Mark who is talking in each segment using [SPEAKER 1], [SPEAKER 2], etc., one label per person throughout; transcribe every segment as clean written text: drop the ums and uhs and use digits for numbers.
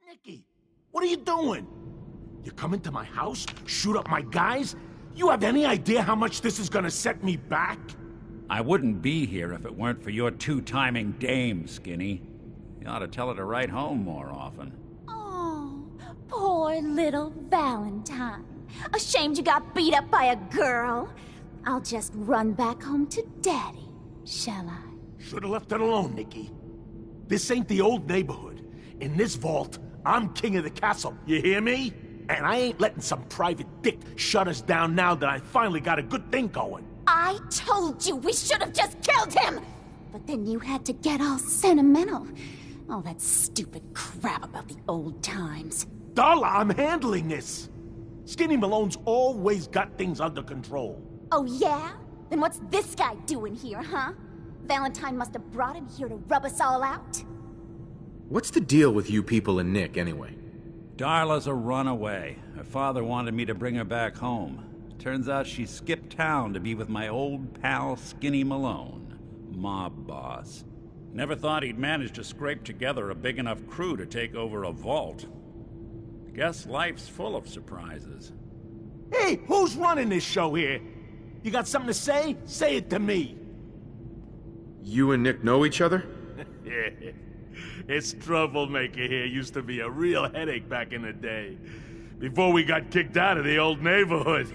[SPEAKER 1] Nicky, what are you doing? You come into my house, shoot up my guys? You have any idea how much this is gonna set me back?
[SPEAKER 2] I wouldn't be here if it weren't for your two-timing dame, Skinny. You ought to tell her to write home more often.
[SPEAKER 3] Oh, poor little Valentine. Ashamed you got beat up by a girl? I'll just run back home to Daddy, shall I?
[SPEAKER 1] Should've left it alone, Nicky. This ain't the old neighborhood. In this vault, I'm king of the castle, you hear me? And I ain't letting some private dick shut us down now that I finally got a good thing going.
[SPEAKER 3] I told you we should have just killed him! But then you had to get all sentimental. All that stupid crap about the old times.
[SPEAKER 1] Darla, I'm handling this. Skinny Malone's always got things under control.
[SPEAKER 3] Oh yeah? Then what's this guy doing here, huh? Valentine must have brought him here to rub us all out.
[SPEAKER 4] What's the deal with you people and Nick, anyway?
[SPEAKER 2] Darla's a runaway. Her father wanted me to bring her back home. Turns out she skipped town to be with my old pal Skinny Malone, mob boss. Never thought he'd manage to scrape together a big enough crew to take over a vault. Guess life's full of surprises.
[SPEAKER 1] Hey, who's running this show here? You got something to say? Say it to me.
[SPEAKER 4] You and Nick know each other?
[SPEAKER 1] This troublemaker here used to be a real headache back in the day. Before we got kicked out of the old neighborhood.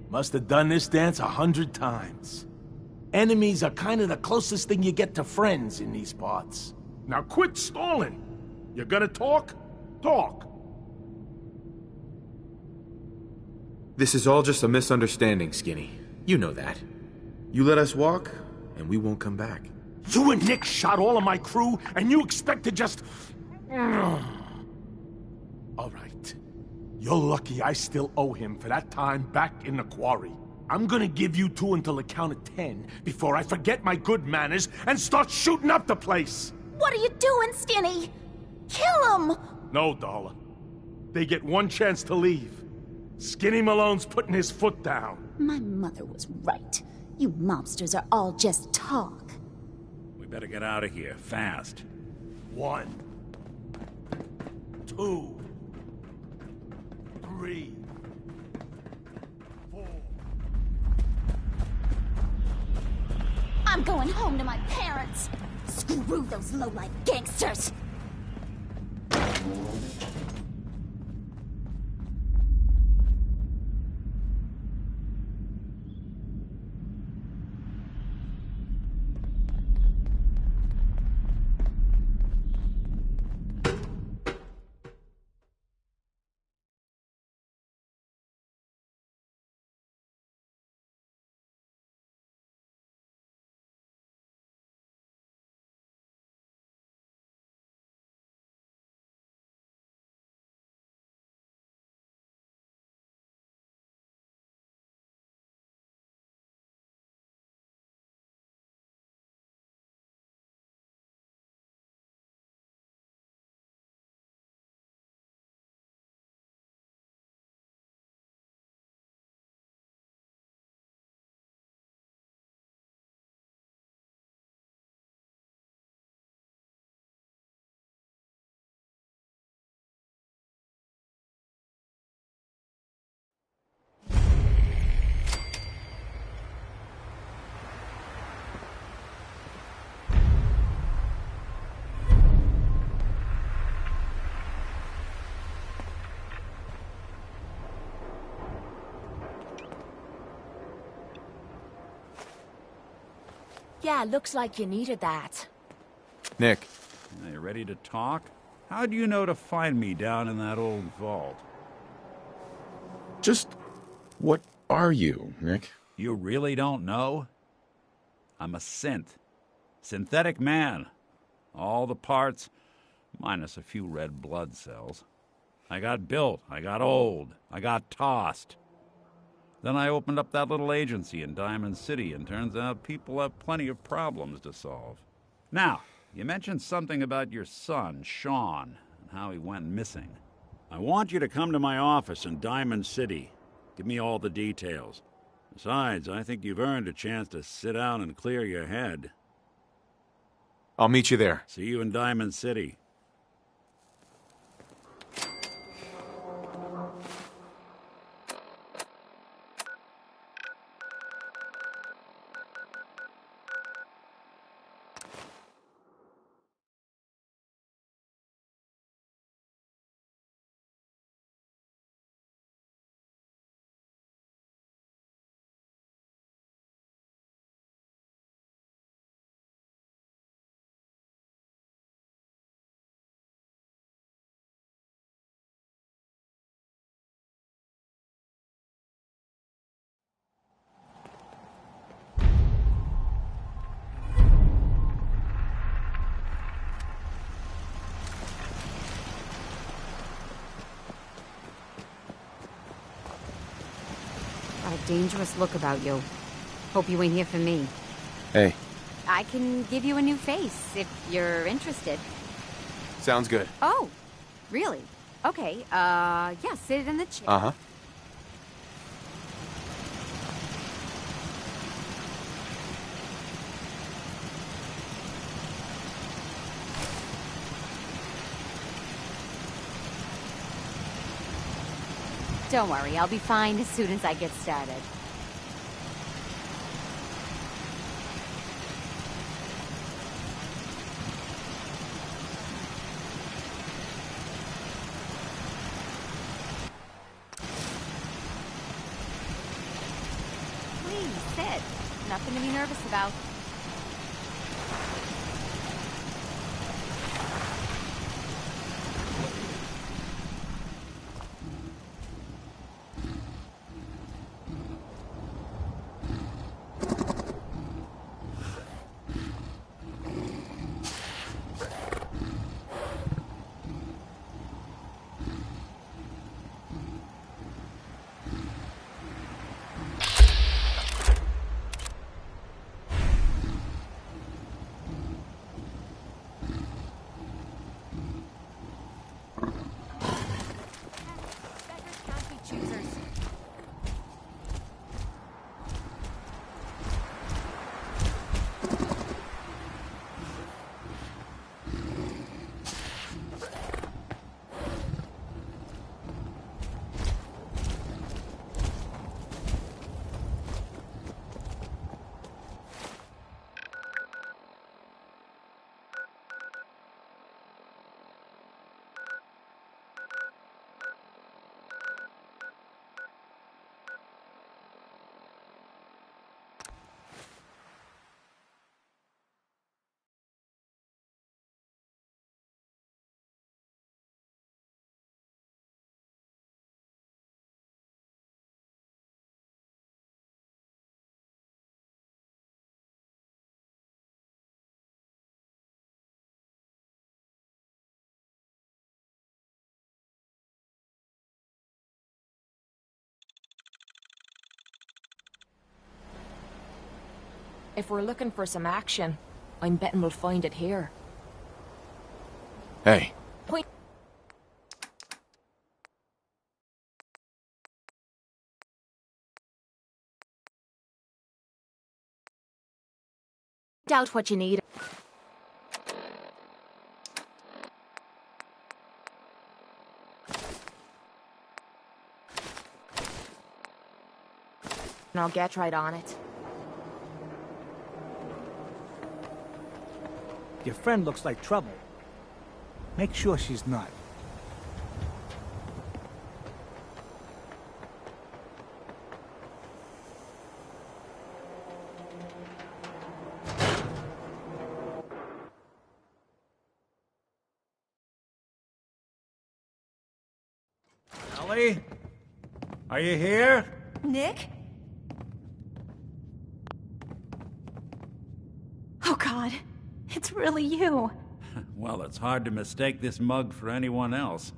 [SPEAKER 1] Must have done this dance 100 times. Enemies are kind of the closest thing you get to friends in these parts. Now quit stalling. You gonna talk? Talk.
[SPEAKER 4] This is all just a misunderstanding, Skinny. You know that. You let us walk, and we won't come back.
[SPEAKER 1] You and Nick shot all of my crew, and you expect to just... All right. You're lucky I still owe him for that time back in the quarry. I'm gonna give you two until the count of 10 before I forget my good manners and start shooting up the place.
[SPEAKER 3] What are you doing, Skinny? Kill him!
[SPEAKER 1] No, Darla. They get one chance to leave. Skinny Malone's putting his foot down.
[SPEAKER 3] My mother was right. You mobsters are all just talk.
[SPEAKER 2] We better get out of here, fast.
[SPEAKER 1] 1, 2, 3, 4.
[SPEAKER 3] I'm going home to my parents. Screw those low-life gangsters.
[SPEAKER 5] Yeah, looks like you needed that.
[SPEAKER 4] Nick.
[SPEAKER 2] Are you ready to talk? How do you know to find me down in that old vault?
[SPEAKER 6] Just what are you, Nick?
[SPEAKER 2] You really don't know? I'm a synth. Synthetic man. All the parts, minus a few red blood cells. I got built, I got old, I got tossed. Then I opened up that little agency in Diamond City, and turns out people have plenty of problems to solve. Now, you mentioned something about your son, Sean, and how he went missing. I want you to come to my office in Diamond City. Give me all the details. Besides, I think you've earned a chance to sit down and clear your head.
[SPEAKER 4] I'll meet you there.
[SPEAKER 2] See you in Diamond City.
[SPEAKER 7] Got a dangerous look about you. Hope you ain't here for me.
[SPEAKER 6] Hey,
[SPEAKER 7] I can give you a new face, if you're interested.
[SPEAKER 4] Sounds good.
[SPEAKER 7] Oh, really? Okay, yeah, sit in the chair.
[SPEAKER 4] Uh-huh.
[SPEAKER 7] Don't worry, I'll be fine as soon as I get started. Please, sit. Nothing to be nervous about. Beggars can't be choosers.
[SPEAKER 5] If we're looking for some action, I'm betting we'll find it here.
[SPEAKER 4] Hey,
[SPEAKER 5] Point. Out what you need. And I'll get right on it.
[SPEAKER 8] Your friend looks like trouble. Make sure she's not.
[SPEAKER 2] Ellie? Are you here?
[SPEAKER 3] Nick? Oh, God. It's really you.
[SPEAKER 2] Well, it's hard to mistake this mug for anyone else.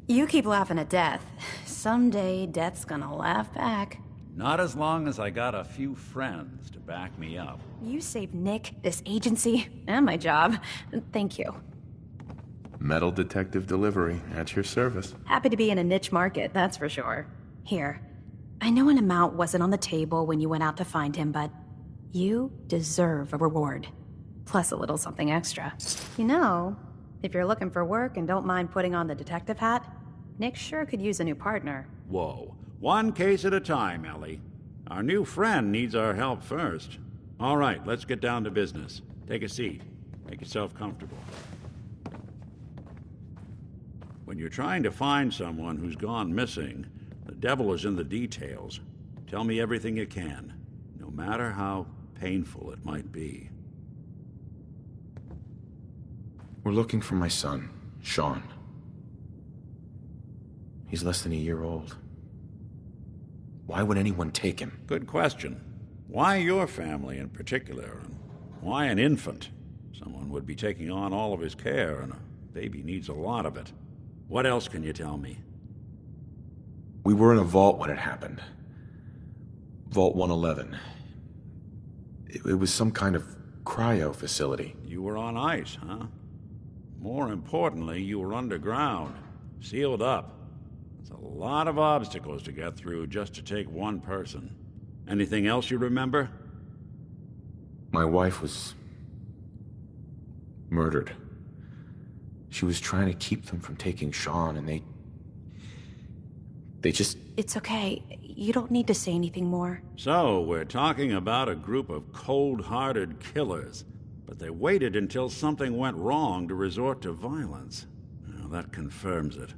[SPEAKER 7] You keep laughing at death. Someday, death's gonna laugh back.
[SPEAKER 2] Not as long as I got a few friends to back me up.
[SPEAKER 7] You saved Nick, this agency, and my job. Thank you.
[SPEAKER 4] metal detective delivery at your service.
[SPEAKER 7] Happy to be in a niche market, that's for sure. Here, I know an amount wasn't on the table when you went out to find him, but you deserve a reward. Plus a little something extra. You know, if you're looking for work and don't mind putting on the detective hat, Nick sure could use a new partner.
[SPEAKER 2] Whoa. One case at a time, Ellie. Our new friend needs our help first. All right, let's get down to business. Take a seat. Make yourself comfortable. When you're trying to find someone who's gone missing, the devil is in the details. Tell me everything you can, no matter how painful it might be.
[SPEAKER 4] We're looking for my son, Sean. He's less than a year old. Why would anyone take him?
[SPEAKER 2] Good question. Why your family in particular? And why an infant? Someone would be taking on all of his care, and a baby needs a lot of it. What else can you tell me?
[SPEAKER 4] We were in a vault when it happened. Vault 111. It was some kind of cryo facility.
[SPEAKER 2] You were on ice, huh? More importantly, you were underground, sealed up. It's a lot of obstacles to get through just to take one person. Anything else you remember?
[SPEAKER 4] My wife was murdered. She was trying to keep them from taking Sean, and they just...
[SPEAKER 7] It's okay. You don't need to say anything more.
[SPEAKER 2] So, we're talking about a group of cold-hearted killers, but they waited until something went wrong to resort to violence. Well, that confirms it.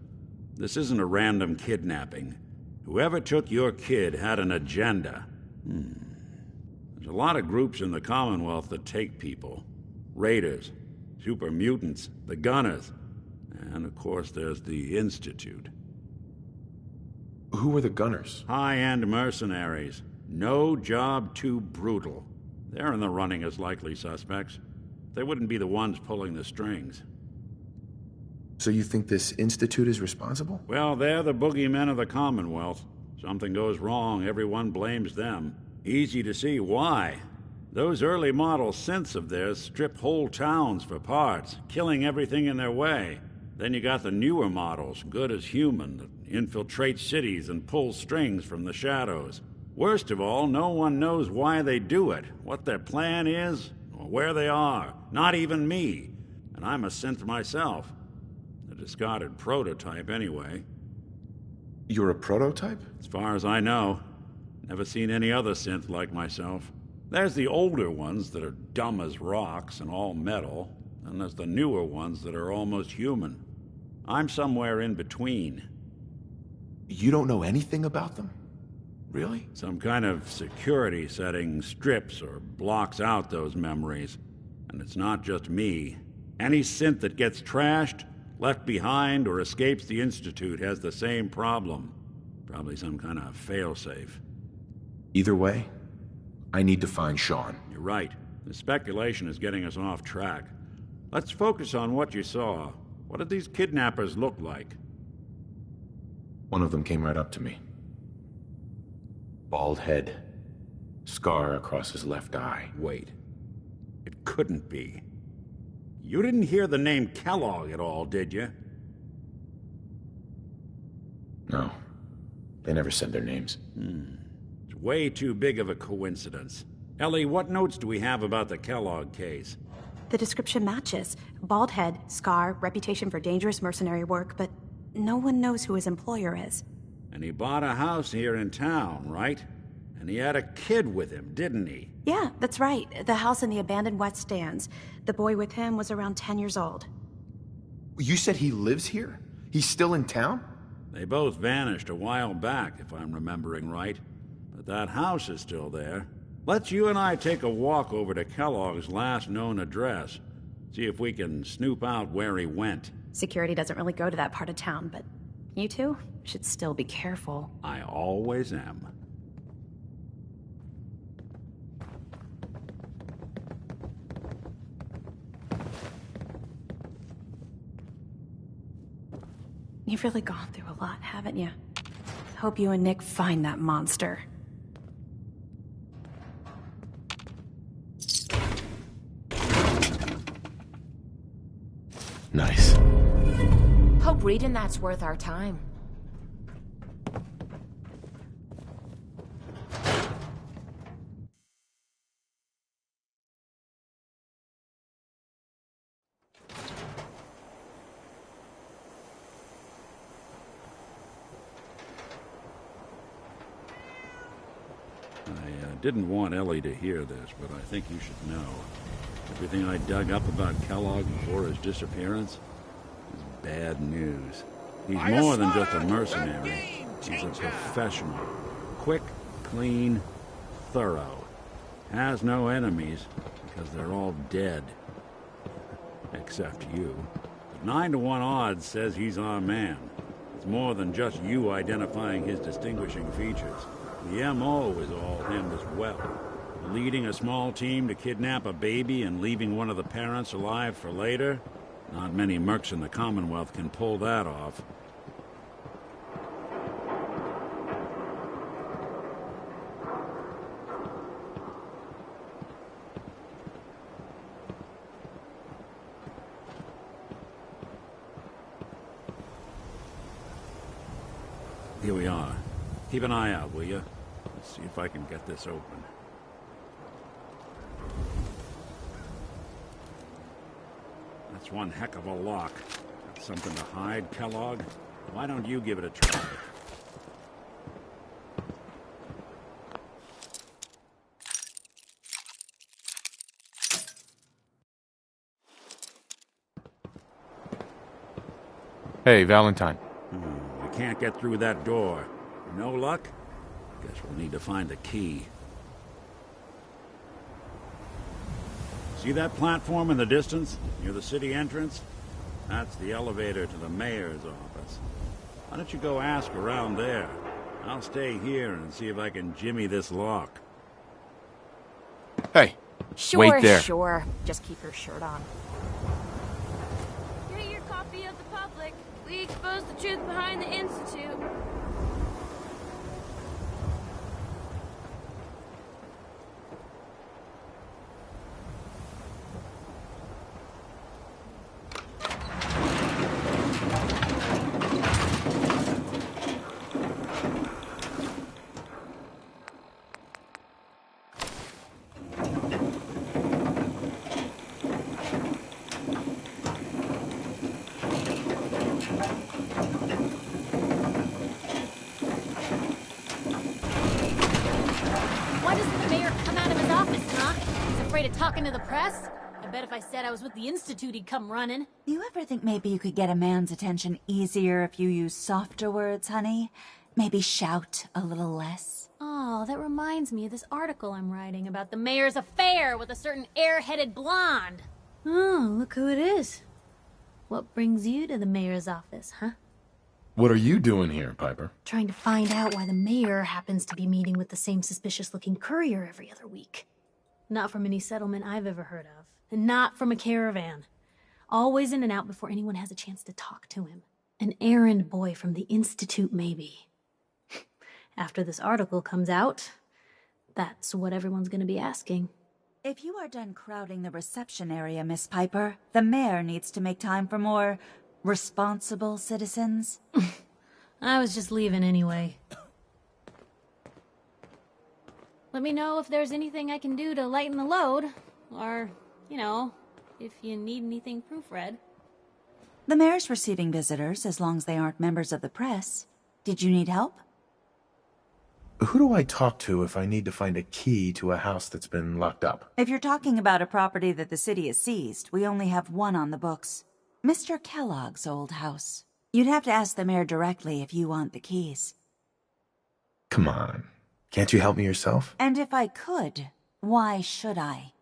[SPEAKER 2] This isn't a random kidnapping. Whoever took your kid had an agenda. There's a lot of groups in the Commonwealth that take people. Raiders, super mutants, the Gunners, and of course there's the Institute.
[SPEAKER 4] Who were the Gunners?
[SPEAKER 2] High-end mercenaries. No job too brutal. They're in the running as likely suspects. They wouldn't be the ones pulling the strings.
[SPEAKER 4] So you think this Institute is responsible?
[SPEAKER 2] Well, they're the boogeymen of the Commonwealth. Something goes wrong, everyone blames them. Easy to see why. Those early model synths of theirs strip whole towns for parts, killing everything in their way. Then you got the newer models, good as human, that infiltrate cities and pull strings from the shadows. Worst of all, no one knows why they do it, what their plan is, or where they are. Not even me. And I'm a synth myself. A discarded prototype, anyway.
[SPEAKER 4] You're a prototype?
[SPEAKER 2] As far as I know. Never seen any other synth like myself. There's the older ones that are dumb as rocks and all metal, and there's the newer ones that are almost human. I'm somewhere in between.
[SPEAKER 4] You don't know anything about them? Really?
[SPEAKER 2] Some kind of security setting strips or blocks out those memories. And it's not just me. Any synth that gets trashed, left behind, or escapes the Institute has the same problem. Probably some kind of failsafe.
[SPEAKER 4] Either way, I need to find Sean.
[SPEAKER 2] You're right. The speculation is getting us off track. Let's focus on what you saw. What did these kidnappers look like?
[SPEAKER 4] One of them came right up to me. Bald head. Scar across his left eye.
[SPEAKER 2] Wait. It couldn't be. You didn't hear the name Kellogg at all, did you?
[SPEAKER 4] No. They never said their names.
[SPEAKER 2] It's way too big of a coincidence. Ellie, what notes do we have about the Kellogg case?
[SPEAKER 7] The description matches. Bald head, scar, reputation for dangerous mercenary work, but no one knows who his employer is.
[SPEAKER 2] And he bought a house here in town, right? And he had a kid with him, didn't he?
[SPEAKER 7] Yeah, that's right. The house in the abandoned West Stands. The boy with him was around 10 years old.
[SPEAKER 4] You said he lives here? He's still in town?
[SPEAKER 2] They both vanished a while back, if I'm remembering right. But that house is still there. Let's you and I take a walk over to Kellogg's last known address. See if we can snoop out where he went.
[SPEAKER 7] Security doesn't really go to that part of town, but you two should still be careful.
[SPEAKER 2] I always am.
[SPEAKER 7] You've really gone through a lot, haven't you? Hope you and Nick find that monster.
[SPEAKER 4] Nice.
[SPEAKER 5] Hope reading that's worth our time.
[SPEAKER 2] I didn't want Ellie to hear this, but I think you should know. Everything I dug up about Kellogg before his disappearance is bad news. He's more than just a mercenary. He's a professional. Quick, clean, thorough. Has no enemies, because they're all dead. Except you. But 9-to-1 odds says he's our man. It's more than just you identifying his distinguishing features. The M.O. is all him as well. Leading a small team to kidnap a baby and leaving one of the parents alive for later? Not many mercs in the Commonwealth can pull that off. Here we are. Keep an eye out, will you? Let's see if I can get this open. That's one heck of a lock. Got something to hide, Kellogg? Why don't you give it a try?
[SPEAKER 4] Hey, Valentine.
[SPEAKER 2] We can't get through that door. No luck? Guess we'll need to find a key. See that platform in the distance, near the city entrance? That's the elevator to the mayor's office. Why don't you go ask around there? I'll stay here and see if I can jimmy this lock.
[SPEAKER 4] Hey,
[SPEAKER 5] Sure,
[SPEAKER 4] wait there.
[SPEAKER 5] sure. Just keep your shirt on.
[SPEAKER 9] Get your copy of the public. We expose the truth behind the Institute.
[SPEAKER 10] Why doesn't the mayor come out of his office, huh? He's afraid of talking to the press? I bet if I said I was with the Institute, he'd come running.
[SPEAKER 11] You ever think maybe you could get a man's attention easier if you use softer words, honey? Maybe shout a little less?
[SPEAKER 10] Oh, that reminds me of this article I'm writing about the mayor's affair with a certain air-headed blonde. Oh, look who it is. What brings you to the mayor's office, huh?
[SPEAKER 4] What are you doing here, Piper?
[SPEAKER 10] Trying to find out why the mayor happens to be meeting with the same suspicious-looking courier every other week. Not from any settlement I've ever heard of, and not from a caravan. Always in and out before anyone has a chance to talk to him. An errand boy from the Institute, maybe. After this article comes out, that's what everyone's gonna be asking.
[SPEAKER 11] If you are done crowding the reception area, Miss Piper, the mayor needs to make time for more responsible citizens.
[SPEAKER 10] I was just leaving anyway. Let me know if there's anything I can do to lighten the load. Or, you know, if you need anything proofread.
[SPEAKER 11] The mayor's receiving visitors as long as they aren't members of the press. Did you need help?
[SPEAKER 6] Who do I talk to if I need to find a key to a house that's been locked up?
[SPEAKER 11] If you're talking about a property that the city has seized, we only have one on the books. Mr. Kellogg's old house. You'd have to ask the mayor directly if you want the keys.
[SPEAKER 6] Come on. Can't you help me yourself?
[SPEAKER 11] And if I could, why should I?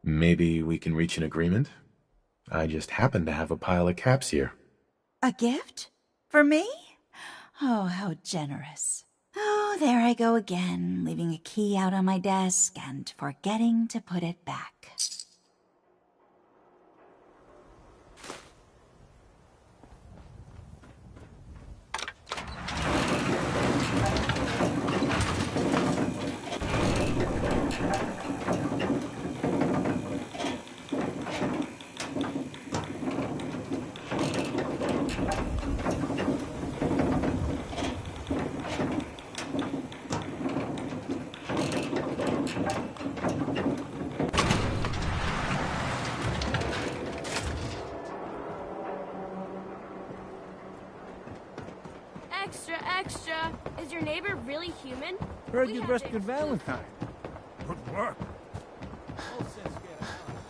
[SPEAKER 6] Maybe we can reach an agreement? I just happen to have a pile of caps here.
[SPEAKER 11] A gift? For me? Oh, how generous. Oh, there I go again, leaving a key out on my desk and forgetting to put it back.
[SPEAKER 9] Extra, extra. Is your neighbor really human?
[SPEAKER 8] Heard
[SPEAKER 9] We
[SPEAKER 8] you
[SPEAKER 9] have
[SPEAKER 8] dressed
[SPEAKER 9] to
[SPEAKER 8] good Valentine.
[SPEAKER 1] Good work.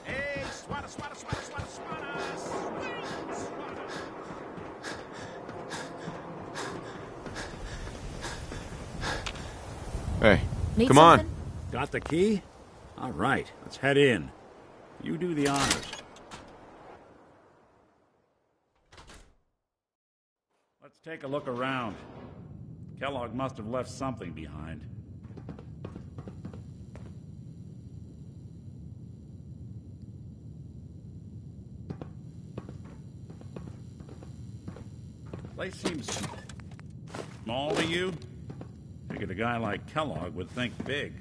[SPEAKER 12] Hey, swatter, swatter, swatter, swatter, swatter, swing, swatter.
[SPEAKER 4] Hey,
[SPEAKER 10] Need
[SPEAKER 4] come
[SPEAKER 10] something?
[SPEAKER 4] on.
[SPEAKER 2] Got the key? All right, let's head in. You do the honors. Let's take a look around. Kellogg must have left something behind. Place seems small to you? Figured a guy like Kellogg would think big.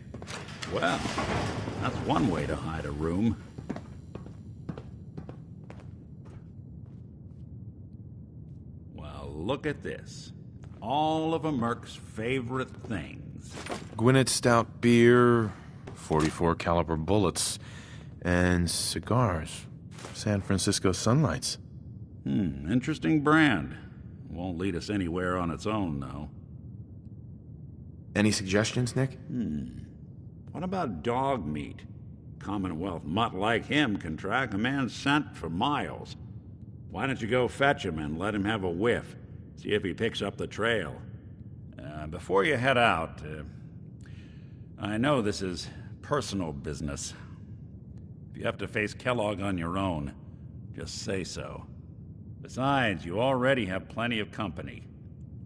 [SPEAKER 2] Well, that's one way to hide a room. Well, look at this. All of a Merc's favorite things.
[SPEAKER 4] Gwinnett Stout beer, 44 caliber bullets, and cigars. San Francisco Sunlights.
[SPEAKER 2] Interesting brand. Won't lead us anywhere on its own, though.
[SPEAKER 4] Any suggestions, Nick?
[SPEAKER 2] What about dog meat? Commonwealth mutt like him can track a man's scent for miles. Why don't you go fetch him and let him have a whiff? See if he picks up the trail. Before you head out, I know this is personal business. If you have to face Kellogg on your own, just say so. Besides, you already have plenty of company.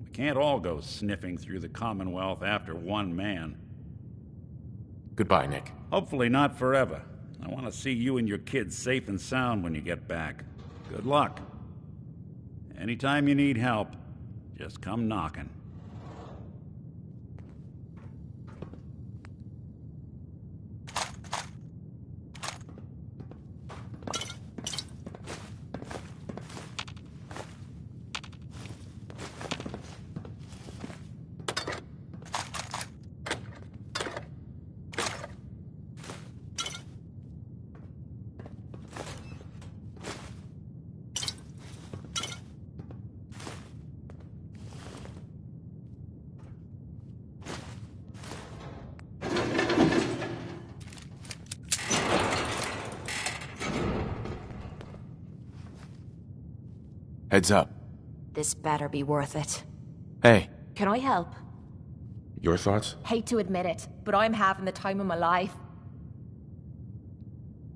[SPEAKER 2] We can't all go sniffing through the Commonwealth after one man.
[SPEAKER 4] Goodbye, Nick.
[SPEAKER 2] Hopefully not forever. I want to see you and your kids safe and sound when you get back. Good luck. Anytime you need help, just come knocking.
[SPEAKER 4] Heads up.
[SPEAKER 5] This better be worth it.
[SPEAKER 4] Hey.
[SPEAKER 5] Can I help?
[SPEAKER 4] Your thoughts?
[SPEAKER 5] Hate to admit it, but I'm having the time of my life.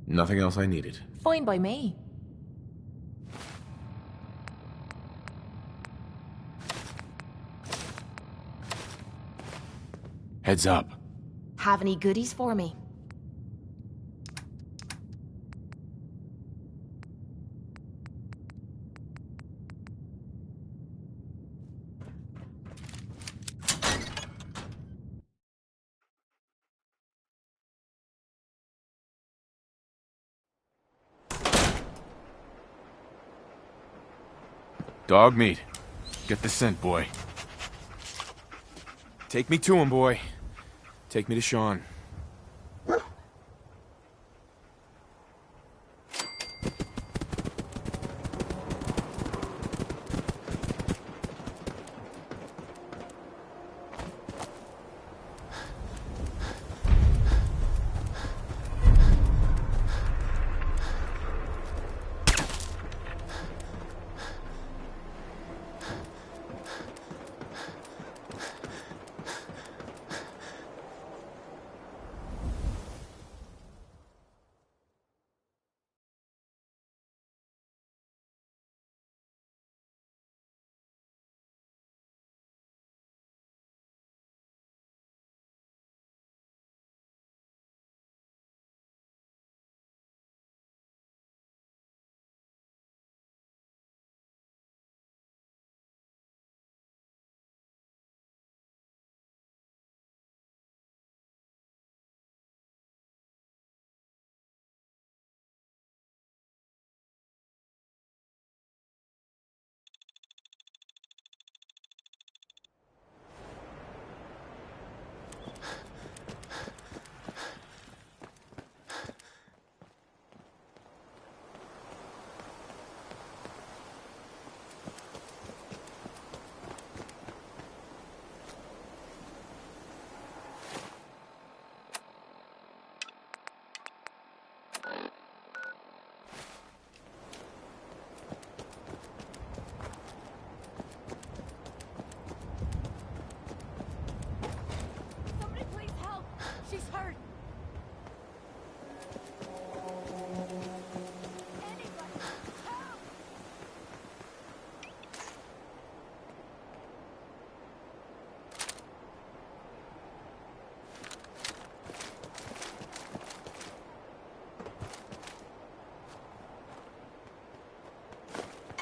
[SPEAKER 4] Nothing else I needed.
[SPEAKER 5] Fine by me.
[SPEAKER 4] Heads up.
[SPEAKER 5] Have any goodies for me?
[SPEAKER 4] Dog meat. Get the scent, boy. Take me to him, boy. Take me to Sean.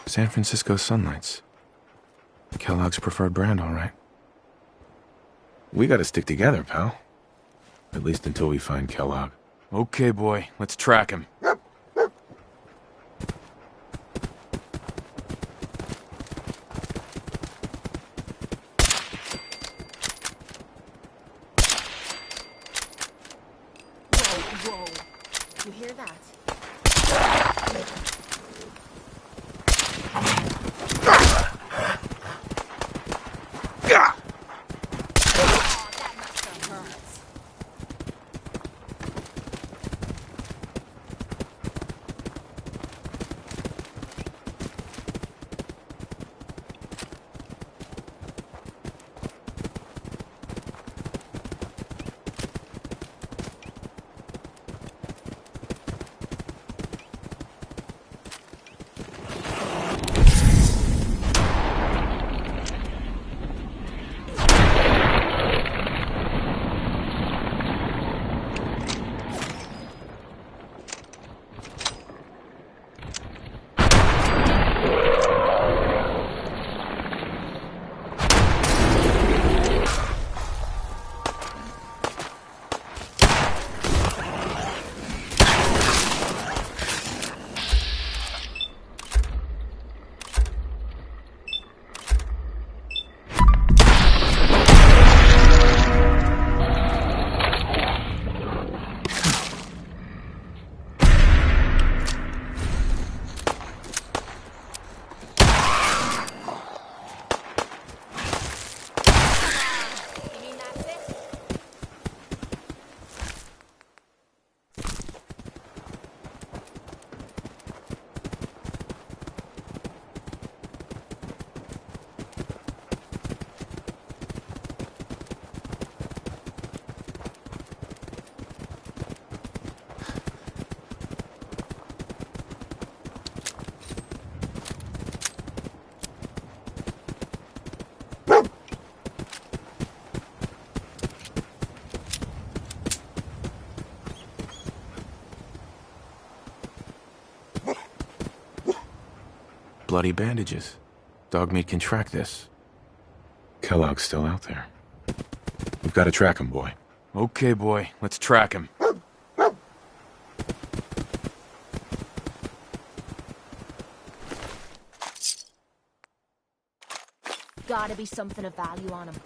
[SPEAKER 4] San Francisco Sunlights. Kellogg's preferred brand, all right. We gotta stick together, pal. At least until we find Kellogg. Okay, boy. Let's track him.
[SPEAKER 5] you hear that?
[SPEAKER 4] Bloody bandages. Dogmeat can track this. Kellogg's still out there. We've got to track him, boy. Okay, boy. Let's track him.
[SPEAKER 5] Gotta be something of value on him.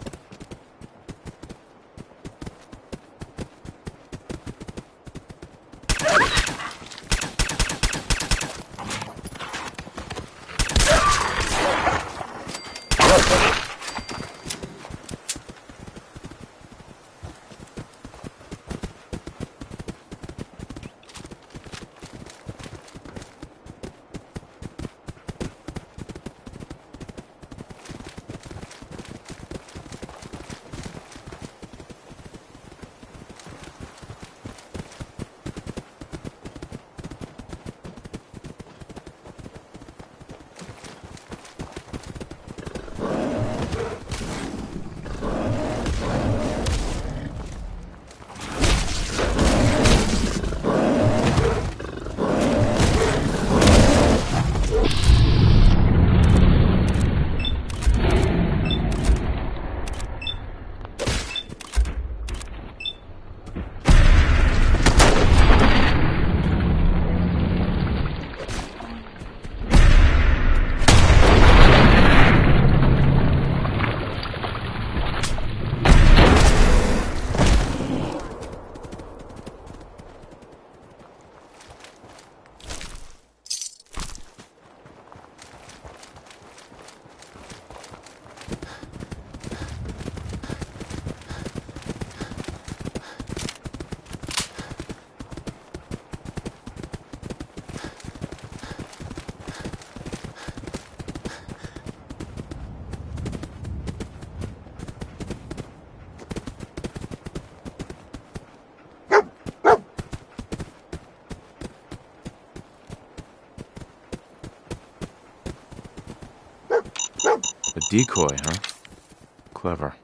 [SPEAKER 4] A decoy, huh? Clever.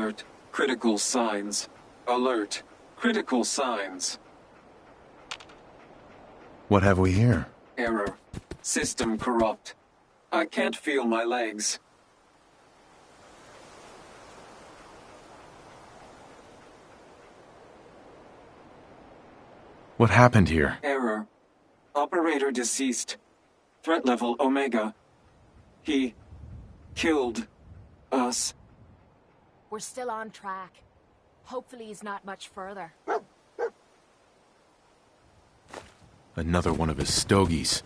[SPEAKER 13] Alert. Critical signs. Alert. Critical signs.
[SPEAKER 6] What have we here?
[SPEAKER 13] Error. System corrupt. I can't feel my legs.
[SPEAKER 4] What happened here?
[SPEAKER 13] Error. Operator deceased. Threat level Omega. He killed us.
[SPEAKER 5] We're still on track. Hopefully he's not much further.
[SPEAKER 4] Another one of his stogies.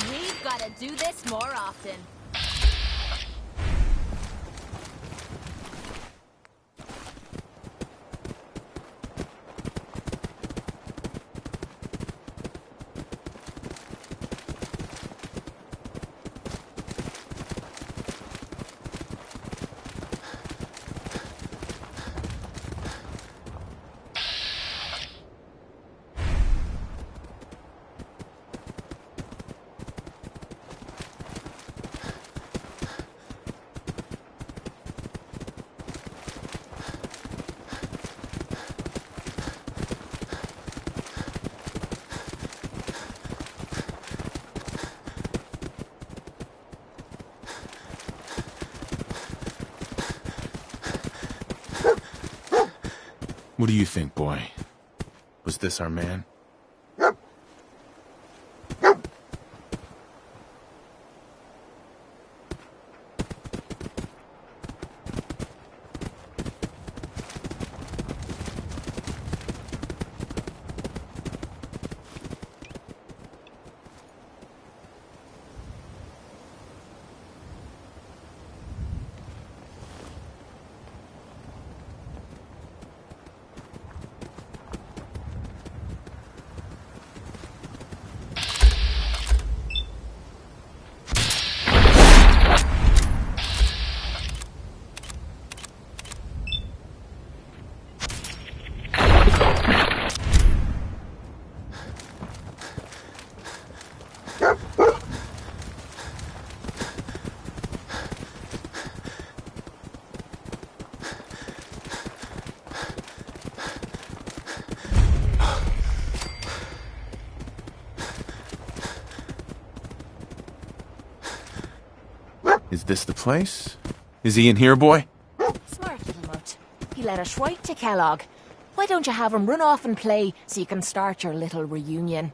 [SPEAKER 9] We've got to do this more often.
[SPEAKER 4] What do you think, boy? Was this our man? Is this the place? Is he in here, boy?
[SPEAKER 5] Smart little mutt. He led us right to Kellogg. Why don't you have him run off and play so you can start your little reunion?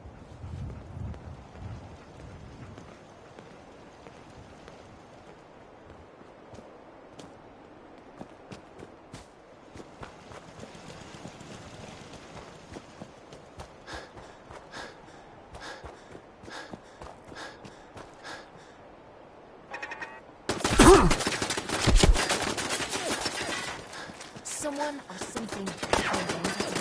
[SPEAKER 5] Someone or something turned into